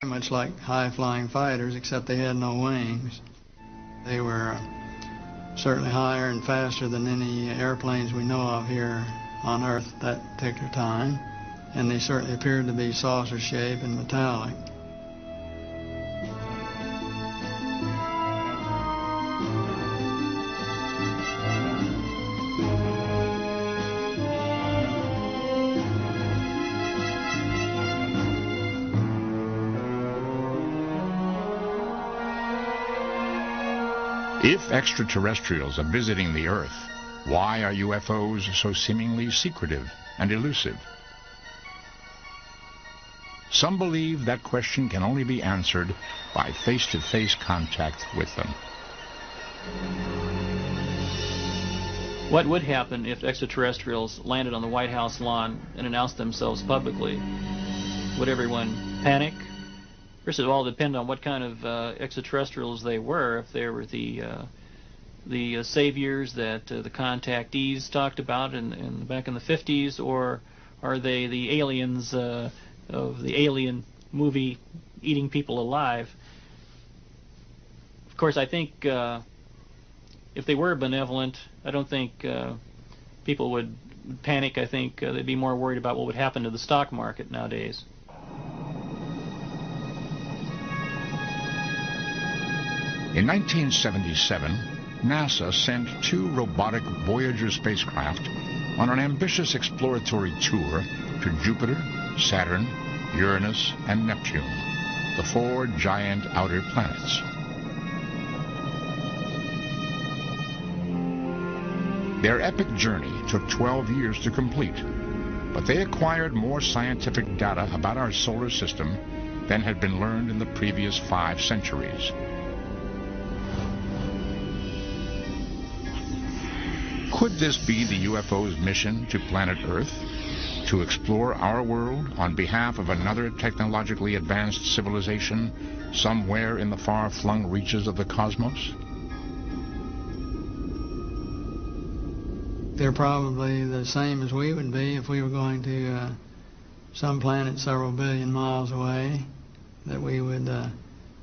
Much like high-flying fighters, except they had no wings. They were certainly higher and faster than any airplanes we know of here on Earth at that particular time, and they certainly appeared to be saucer-shaped and metallic. If extraterrestrials are visiting the Earth, why are UFOs so seemingly secretive and elusive? Some believe that question can only be answered by face-to-face contact with them. What would happen if extraterrestrials landed on the White House lawn and announced themselves publicly? Would everyone panic? First of all, it depends on what kind of extraterrestrials they were. If they were the saviors that the contactees talked about back in the 50s, or are they the aliens of the Alien movie eating people alive? Of course, I think if they were benevolent, I don't think people would panic. I think they'd be more worried about what would happen to the stock market nowadays. In 1977, NASA sent 2 robotic Voyager spacecraft on an ambitious exploratory tour to Jupiter, Saturn, Uranus, and Neptune, the 4 giant outer planets. Their epic journey took 12 years to complete, but they acquired more scientific data about our solar system than had been learned in the previous 5 centuries. Could this be the UFO's mission to planet Earth? To explore our world on behalf of another technologically advanced civilization somewhere in the far-flung reaches of the cosmos? They're probably the same as we would be if we were going to some planet several billion miles away that we would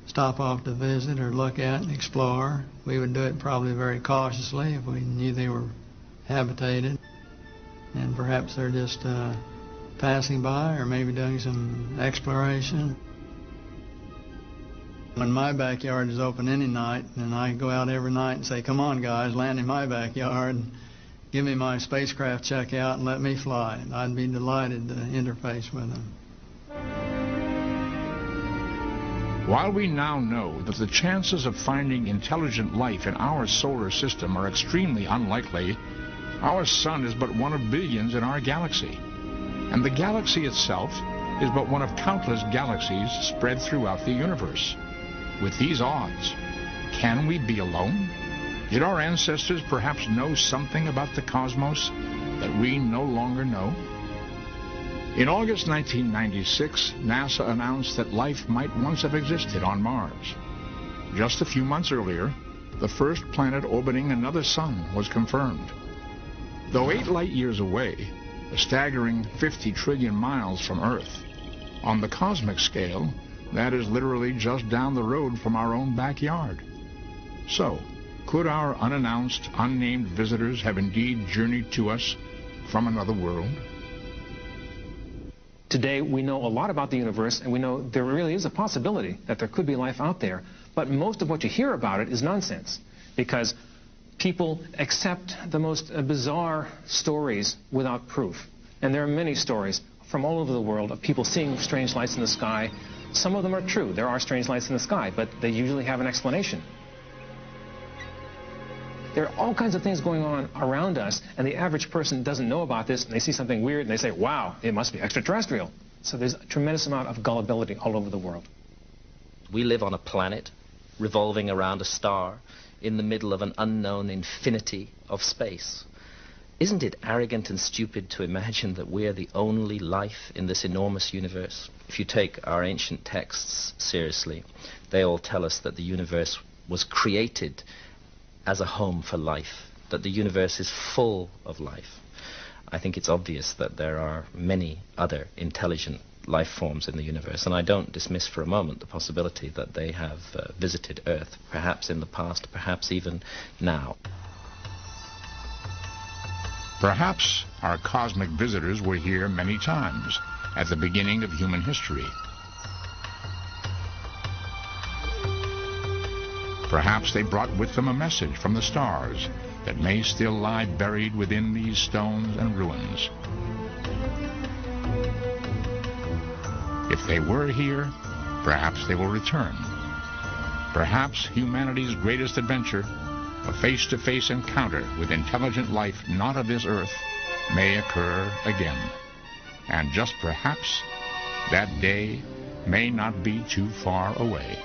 stop off to visit or look at and explore. We would do it probably very cautiously if we knew they were habitated, and perhaps they're just passing by or maybe doing some exploration. When my backyard is open any night, and I go out every night and say, "Come on guys, land in my backyard, give me my spacecraft checkout and let me fly," I'd be delighted to interface with them. While we now know that the chances of finding intelligent life in our solar system are extremely unlikely, our sun is but one of billions in our galaxy. And the galaxy itself is but one of countless galaxies spread throughout the universe. With these odds, can we be alone? Did our ancestors perhaps know something about the cosmos that we no longer know? In August 1996, NASA announced that life might once have existed on Mars. Just a few months earlier, the first planet orbiting another sun was confirmed. Though 8 light years away, a staggering 50 trillion miles from Earth, on the cosmic scale, that is literally just down the road from our own backyard. So, could our unannounced, unnamed visitors have indeed journeyed to us from another world? Today, we know a lot about the universe, and we know there really is a possibility that there could be life out there. But most of what you hear about it is nonsense, because people accept the most bizarre stories without proof. And there are many stories from all over the world of people seeing strange lights in the sky. Some of them are true. There are strange lights in the sky, but they usually have an explanation. There are all kinds of things going on around us, and the average person doesn't know about this, and they see something weird, and they say, wow, it must be extraterrestrial. So there's a tremendous amount of gullibility all over the world. We live on a planet revolving around a star in the middle of an unknown infinity of space. Isn't it arrogant and stupid to imagine that we're the only life in this enormous universe? If you take our ancient texts seriously, they all tell us that the universe was created as a home for life, that the universe is full of life. I think it's obvious that there are many other intelligent life forms in the universe, and I don't dismiss for a moment the possibility that they have visited Earth, perhaps in the past, perhaps even now. Perhaps our cosmic visitors were here many times, at the beginning of human history. Perhaps they brought with them a message from the stars that may still lie buried within these stones and ruins. If they were here, perhaps they will return. Perhaps humanity's greatest adventure, a face-to-face encounter with intelligent life not of this earth, may occur again. And just perhaps, that day may not be too far away.